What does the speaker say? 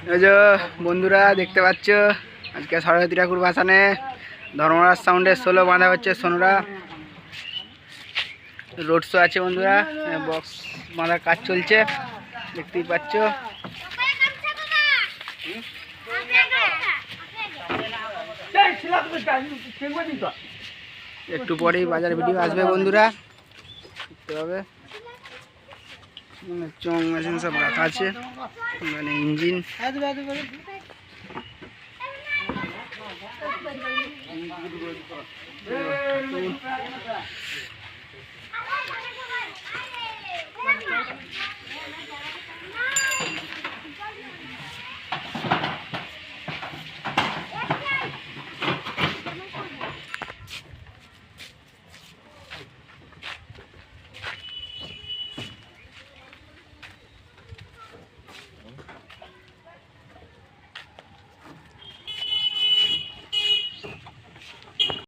এই যে বন্ধুরা দেখতে পাচ্ছ আজকে সরস্বতী ঠাকুর ভাসানে ধর্মরাজ সাউন্ডের সোলো বাঁধা হচ্ছে। সোনরা রোড শো আছে বন্ধুরা, বক্স বাঁধার কাজ চলছে দেখতেই পাচ্ছ। একটু পরেই বাজার ভিডিও আসবে বন্ধুরা, দেখতে হবে। চং মেশিন সব রাখা আছে, মানে ইঞ্জিন।